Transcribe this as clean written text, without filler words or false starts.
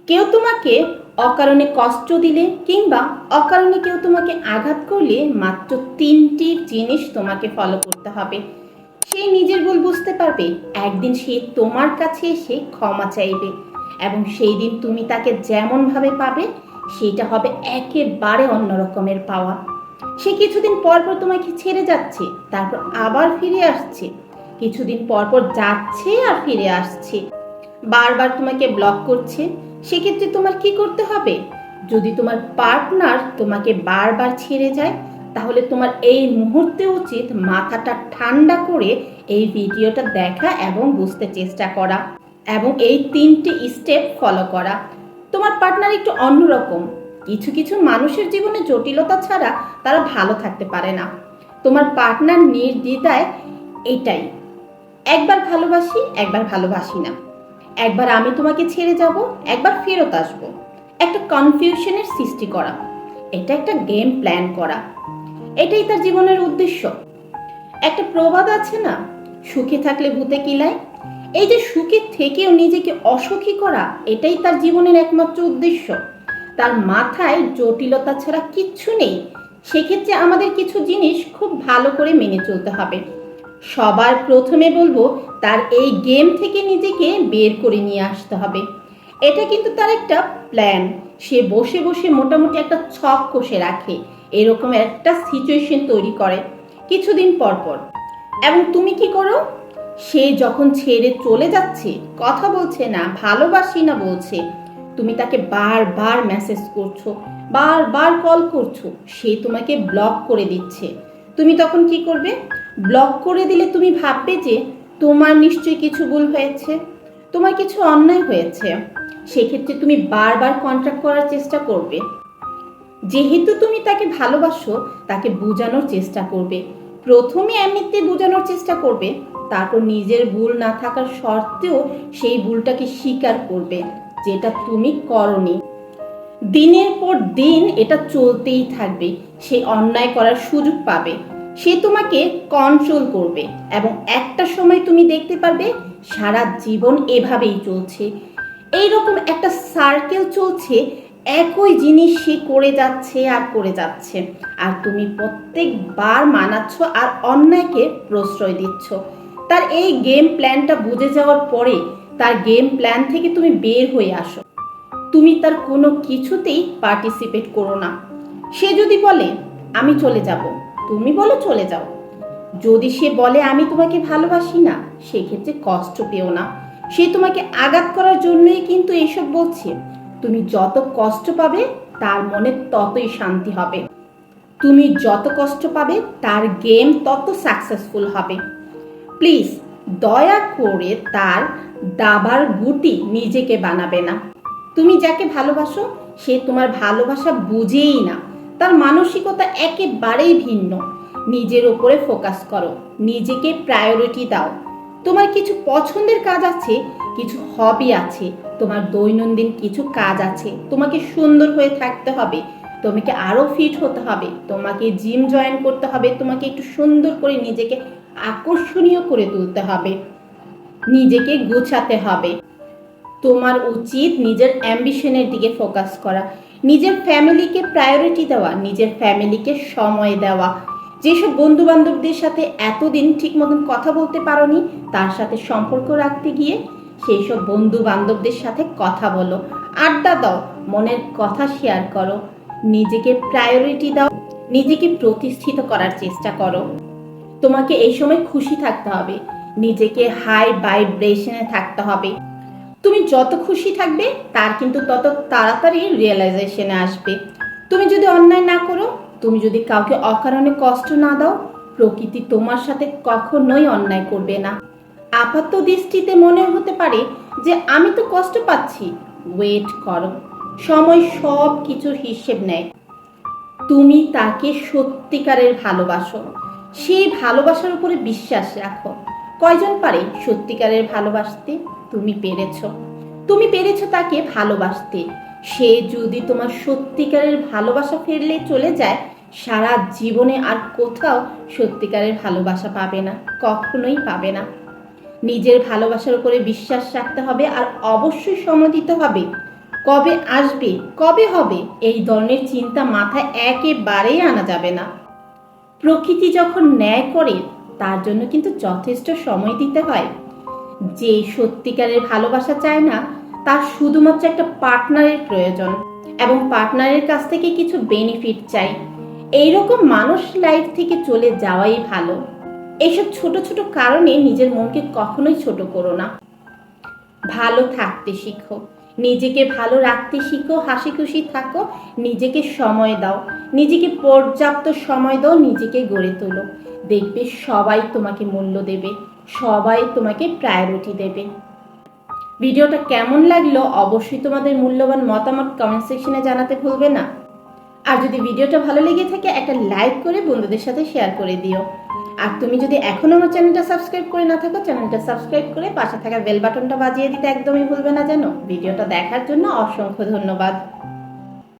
কেউ তোমাকে অকারণে কষ্ট দিলে কিংবা অকারণে কেউ তোমাকে আঘাত করলে মাত্র 3টি জিনিস তোমাকে ফলো করতে হবে। সে নিজের ভুল বুঝতে পারবে, একদিন সে তোমার কাছে এসে ক্ষমা চাইবে এবং সেই দিন তুমি তাকে যেমনভাবে পাবে সেটা হবে একেবারে অন্য রকমের পাওয়া। সে কিছুদিন পর পর তোমাকে ছেড়ে যাচ্ছে, তারপর আবার ফিরে আসছে, কিছুদিন পর পর যাচ্ছে আর ফিরে আসছে, বারবার তোমাকে ব্লক করছে। সেক্ষেত্রে তোমার কি করতে হবে? যদি তোমার পার্টনার তোমাকে বারবার ছেড়ে যায়, তাহলে তোমার এই মুহূর্তে উচিত মাথাটা ঠান্ডা করে এই ভিডিওটা দেখা এবং বুঝতে চেষ্টা করা এবং এই 3টি স্টেপ ফলো করা। তোমার পার্টনার একটু অন্যরকম। কিছু কিছু মানুষের জীবনে জটিলতা ছাড়া তারা ভালো থাকতে পারে না। তোমার পার্টনার নির্দ্বিধায় এটাই, একবার ভালোবাসি, একবার ভালোবাসি না, একবার আমি তোমাকে ছেড়ে যাব, একবার ফেরত আসব, একটা কনফিউশনের সৃষ্টি করা, এটা একটা গেম প্ল্যান করা, এটাই তার জীবনের উদ্দেশ্য। একটা প্রবাদ আছে না, সুখে থাকলে ভূতে কিলায়। এই যে সুখে থেকেও নিজেকে অসুখী করা, এটাই তার জীবনের একমাত্র উদ্দেশ্য। তার মাথায় জটিলতা ছাড়া কিচ্ছু নেই। সেক্ষেত্রে আমাদের কিছু জিনিস খুব ভালো করে মেনে চলতে হবে। সবার প্রথমে বলবো, তার এই গেম থেকে নিজেকে বের করে নিয়ে আসতে হবে। এটা কিন্তু তার একটা প্ল্যান। সে বসে বসে মোটামুটি একটা ছক কষে রাখে, এরকম একটা সিচুয়েশন তৈরি করে কিছুদিন পর পর। এবং তুমি কি করো? সে যখন ছেড়ে চলে যাচ্ছে, কথা বলছে না, ভালোবাসি না বলছে, তুমি তাকে বারবার মেসেজ করছো, বারবার কল করছো, সে তোমাকে ব্লক করে দিচ্ছে। তুমি তখন কি করবে? ব্লক করে দিলে তুমি ভাববে যে তোমার নিশ্চয়ই কিছু ভুল হয়েছে, তোমার কিছু অন্যায় হয়েছে। সেক্ষেত্রে তুমি বারবার কন্ট্যাক্ট করার চেষ্টা করবে। যেহেতু তুমি তাকে ভালোবাসো, তাকে বোঝানোর চেষ্টা করবে। প্রথমে এমনিতে বোঝানোর চেষ্টা করবে, তারপর নিজের ভুল না থাকার সত্ত্বেও সেই ভুলটাকে স্বীকার করবে যেটা তুমি করনি। দিনের পর দিন এটা চলতেই থাকবে। সে অন্যায় করার সুযোগ পাবে, সে তোমাকে কন্ট্রোল করবে এবং একটা সময় তুমি দেখতে পারবে সারা জীবন এভাবেই চলছে। এইরকম একটা সার্কেল চলছে, একই জিনিস সে করে যাচ্ছে আর করে যাচ্ছে, আর তুমি প্রত্যেকবার মানাচ্ছ আর অন্যায়কে প্রশ্রয় দিচ্ছ। তার এই গেম প্ল্যানটা বুঝে যাওয়ার পরে তার গেম প্ল্যান থেকে তুমি বের হয়ে আসো। তুমি তার কোনো কিছুতেই পার্টিসিপেট করো না। সে যদি বলে আমি চলে যাব, তুমি বলো চলে যাও। যদি সে বলে আমি তোমাকে ভালোবাসি না, সেক্ষেত্রে কষ্ট পেও না। সে তোমাকে আঘাত করার জন্যই কিন্তু এইসব বলছে। তুমি যত কষ্ট পাবে তার মনে ততই শান্তি হবে। তুমি যত কষ্ট পাবে তার গেম তত সাকসেসফুল হবে। প্লিজ দয়া করে তার দাবার গুটি নিজেকে বানাবে না। তুমি যাকে ভালোবাসো সে তোমার ভালোবাসা বুঝেই না, তার মানসিকতা একেবারেই ভিন্ন। নিজের উপরে ফোকাস করো, নিজেকে প্রায়োরিটি দাও। তোমার কিছু পছন্দের কাজ আছে, কিছু হবি আছে, তোমার দৈনন্দিন কিছু কাজ আছে। তোমাকে সুন্দর হয়ে থাকতে হবে, তোমাকে আরো ফিট হতে হবে, তোমাকে জিম জয়েন করতে হবে, তোমাকে একটু সুন্দর করে নিজেকে আকর্ষণীয় করে তুলতে হবে, নিজেকে গোছাতে হবে। তোমার উচিত নিজের অ্যাম্বিশনের দিকে ফোকাস করা, নিজের ফ্যামিলিকে প্রায়োরিটি দেওয়া, নিজের ফ্যামিলিকে সময় দেওয়া। যেসব বন্ধু বান্ধবদের সাথে এতদিন ঠিক মতন কথা বলতে পারোনি, তার সাথে সম্পর্ক রাখতে গিয়ে সেই সব বন্ধু বান্ধবদের সাথে কথা বলো, আড্ডা দাও, মনের কথা শেয়ার করো, নিজেকে প্রায়োরিটি দাও, নিজেকে প্রতিষ্ঠিত করার চেষ্টা করো। তোমাকে এই সময় খুশি থাকতে হবে, নিজেকে হাই ভাইব্রেশনে থাকতে হবে। তুমি যত খুশি থাকবে তার কিন্তু তত তাড়াতাড়ি রিয়েলাইজেশনে আসবে। তুমি যদি অন্যায় না করো, তুমি যদি কাউকে অকারণে কষ্ট না দাও, প্রকৃতি তোমার সাথে কখনোই অন্যায় করবে না। আপাত দৃষ্টিতে মনে হতে পারে যে আমি তো কষ্ট পাচ্ছি, ওয়েট করো, সময় সব কিছুর হিসেব নেয়। তুমি তাকে সত্যিকারের ভালোবাসো, সেই ভালোবাসার উপরে বিশ্বাস রাখো। কয়জন পারে সত্যিকারের ভালোবাসতে? তুমি পেরেছো, তুমি পেরেছো তাকে ভালোবাসতে। সে যদি তোমার সত্যিকারের ভালোবাসা ফেললে চলে যায়, সারা জীবনে আর কোথাও সত্যিকারের ভালোবাসা পাবে না, কখনোই পাবে না। নিজের ভালোবাসার উপরে বিশ্বাস রাখতে হবে আর অবশ্যই সময় দিতে হবে। কবে আসবে, কবে হবে, এই ধরনের চিন্তা মাথায় একেবারেই আনা যাবে না। প্রকৃতি যখন ন্যায় করে তার জন্য কিন্তু যথেষ্ট সময় দিতে হয়। যে সত্যিকারের ভালোবাসা চায় না, তার শুধুমাত্র একটা পার্টনারের প্রয়োজন এবং পার্টনারের কাছ থেকে কিছু বেনিফিট চাই। এইরকম মানুষ লাইফ থেকে চলে যাওয়াই ভালো। এইসব ছোট ছোট কারণে নিজের মনকে কখনোই ছোট করো না। ভালো থাকতে শিখো, নিজেকে ভালো রাখতে শিখো, হাসি খুশি থাকো, নিজেকে সময় দাও, নিজেকে পর্যাপ্ত সময় দাও, নিজেকে গড়ে তোলো। দেখবে সবাই তোমাকে মূল্য দেবে, সবাই তোমাকে প্রায়োরিটি দেবে। ভিডিওটা কেমন লাগলো অবশ্যই তোমাদের মূল্যবান মতামত কমেন্ট সেকশনে জানাতে ভুলবে না। আর যদি ভিডিওটা ভালো লেগে থাকে একটা লাইক করে বন্ধুদের সাথে শেয়ার করে দিও। আর তুমি যদি এখনো আমার চ্যানেলটা সাবস্ক্রাইব করে না থাকো, চ্যানেলটা সাবস্ক্রাইব করে পাশে থাকা বেল বাটনটা বাজিয়ে দিতে একদমই ভুলবে না যেন। ভিডিওটা দেখার জন্য অসংখ্য ধন্যবাদ।